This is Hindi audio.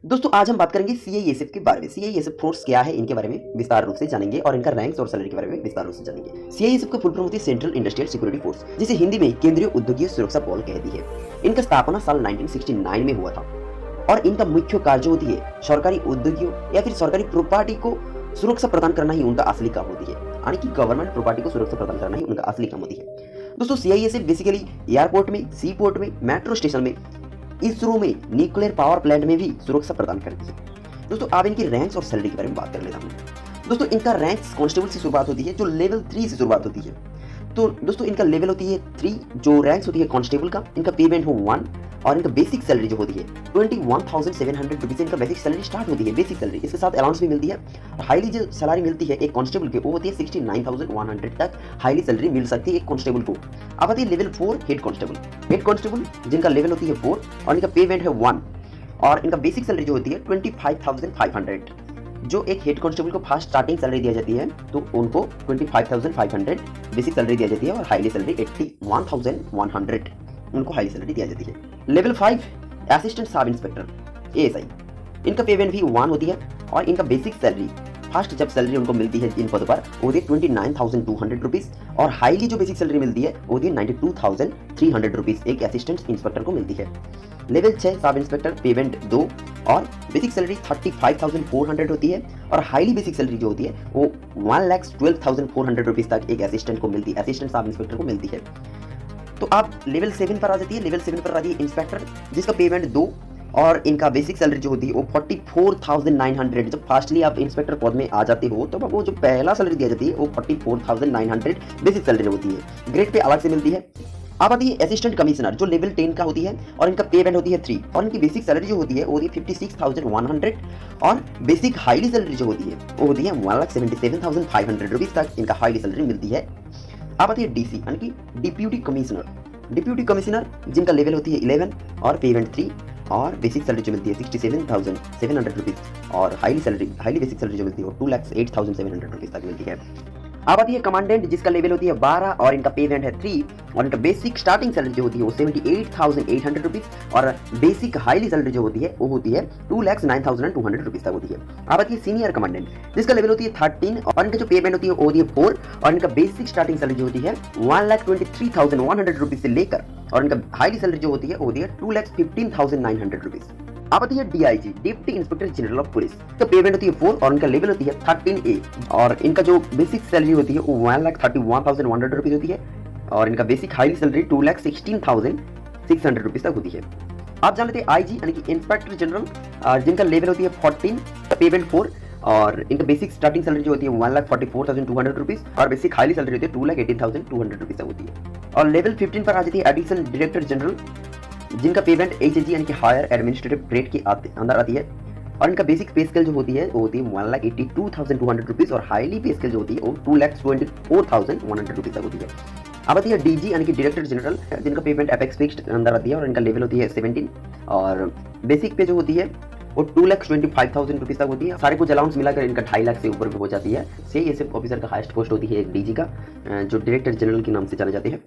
दोस्तों आज हम बात करेंगे सीआईएसएफ के बारे में। सीआईएसएफ फोर्स क्या है, इनके बारे में विस्तार रूप से जानेंगे और इनका रैंक्स और सैलरी के बारे में विस्तार रूप से जानेंगे। सीआईएसएफ का फुल फॉर्म होती है सेंट्रल इंडस्ट्रियल सिक्योरिटी फोर्स, जिसे हिंदी में केंद्रीय उद्योगीय सुरक्षा बल कहती है। इनका स्थापना साल 1969 में हुआ था और इनका मुख्य कार्य होती है सरकारी उद्योगियों या फिर सरकारी प्रॉपर्टी को सुरक्षा प्रदान करना ही उनका असली काम होती है, यानी कि गवर्नमेंट प्रॉपर्टी को सुरक्षा प्रदान करना ही उनका असली काम होती है। दोस्तों सीआईएसएफ बेसिकली एयरपोर्ट में, सी पोर्ट में, मेट्रो स्टेशन में, इसरो में, न्यूक्लियर पावर प्लांट में भी सुरक्षा प्रदान करती है। दोस्तों अब इनकी रैंक्स और सैलरी के बारे में बात कर लेता हूँ। दोस्तों इनका रैंक्स कांस्टेबल से शुरुआत होती है, जो लेवल 3 से शुरुआत होती है। तो दोस्तों इनका लेवल होती है 3, जो रैंक्स होती है कांस्टेबल का। इनका पेमेंट हो 1 और इनका बेसिक सैलरी जो होती है 21,700 रुपीज इनका बेसिक सैलरी स्टार्ट होती है। बेसिक सैलरी इसके साथ अलाउंस भी मिलती है। हाईली जो सैलरी मिलती है एक कांस्टेबल के, वो होती है 69,100 तक हाईली सैलरी मिल सकती है एक कांस्टेबल को। अब आती है level 4 head constable. Head constable जिनका लेवल होती है 4 और इनका पेमेंट है 1 और इनका बेसिक सैलरी जो होती है 25,500। जो एक हेड कांस्टेबल को फर्स्ट स्टार्टिंग सैलरी दी जाती है तो उनको 25,500 बेसिक सैलरी दी जाती है और हाईली सैलरी 81,100 उनको हाई सैलरी दी जाती है। Level 5 assistant sub inspector ASI, इनका पेमेंट भी 1 होती है और इनका बेसिक सैलरी फर्स्ट जब सैलरी उनको मिलती है इन पदों पर वो होती है 29,200 रुपीज और हाईली जो बेसिक सैलरी मिलती है वो होती है 92,300 रुपीज एक असिस्टेंट इंस्पेक्टर को मिलती है। लेवल 6 सब इंस्पेक्टर, पेमेंट 2 और बेसिक सैलरी 35,400 होती है और हाईली बेसिक सैलरी जो होती है वो 1,12,400 रुपीज तक एक असिस्टेंट को मिलती है, असिस्टेंट सब इंस्पेक्टर को मिलती है। तो आप लेवल 7 पर आ जाती है। लेवल 7 पर आती है इंस्पेक्टर, जिसका पेमेंट 2 और इनका बेसिक सैलरी जो होती है वो 44,900। जब फास्टली आप इंस्पेक्टर पद में आ जाते हो तो वो जो पहला सैलरी दिया जाती है वो 44,900 बेसिक सैलरी होती है, ग्रेड पे अलग से मिलती है। अब आती है असिस्टेंट कमिश्नर, जो लेवल 10 का होती है और इनका पेमेंट होती है 3 और इनकी बेसिक सैलरी जो होती है वो होती है 56,100 और बेसिक हाईली सैलरी जो होती है वो होती है 1,77,500 रुपीज तक इनका हाईली सैलरी मिलती है। अब आती है डीसी यानी कि डिप्यूटी कमिश्नर। डिप्यूटी कमिश्नर जिनका लेवल होती है 11 और पेमेंट 3 और बेसिक सैलरी जो मिलती है 67,700 रुपीज और हाईली बेसिक सैलरी जो मिलती है वो 2,08,700 रुपीज तक मिलती है। अब आती है कमांडेंट, जिसका लेवल होती है 12 और इनका पेमेंट है 3 और इनका बेसिक स्टार्टिंग सैलरी जो होती है वो 78,800 रुपीज और बेसिक हाईली सैलरी जो होती है वो होती है 2,09,200 रुपीज तक होती है। अब आती है सीनियर कमांडेंट, जिसका लेवल होती है 13 और इनका जो पेमेंट होती है वो होती है 4 और इनका बेसिक स्टार्टिंग सैलरी जो होती है 1,23,100 रुपीज से लेकर और इनका हाईली सैलरी जो होती है वो होती है 2,15,900 रुपीज। अब आती है DIG, deputy inspector general of police, का पेमेंट होती है 4 और इनका लेवल होती है 13A और इनका जो बेसिक सैलरी होती है वो 1,31,100 रुपीज होती है और इनका बेसिक हाईली सैलरी 2,16,600 रुपीज तक होती है। आप जान लेते हैं आईजी यानी कि इंस्पेक्टर जनरल, जिनका लेवल होती है 14, पेमेंट 4 और इनका बेसिक स्टार्टिंग सैलरी जो होती है 1,44,200 रुपीज और बेसिक हाईली सैलरी होती है 2,18,200 रुपीज तक होती है। और लेवल 15 पर आ जाती है एडिशनल डायरेक्टर जनरल, जिनका पेमेंट एचएजी यानी कि हायर एडमिनिस्ट्रेटिव ग्रेड के अंदर आती है और इनका बेसिक पे स्केल जो होती है वो होती है 1,82,200 रुपीज और हाईली पे स्केल जो होती है वो 2,24,100 रुपीज तक होती है। अब आती है डीजी यानी कि डायरेक्टर जनरल, जिनका पेमेंट एपेक्स फिक्स्ड अंदर आती है और इनका लेवल होती है 17 और बेसिक पे जो होती है वो 2,25,000 रुपीज तक होती है। सारे कुछ अलाउंस मिलाकर इनका 2.5 लाख से ऊपर हो जाती है। सीआईएसएफ ऑफिसर का हाईएस्ट पोस्ट होती है एक डीजी का, जो डायरेक्टर जनरल के नाम से जाने जाते हैं।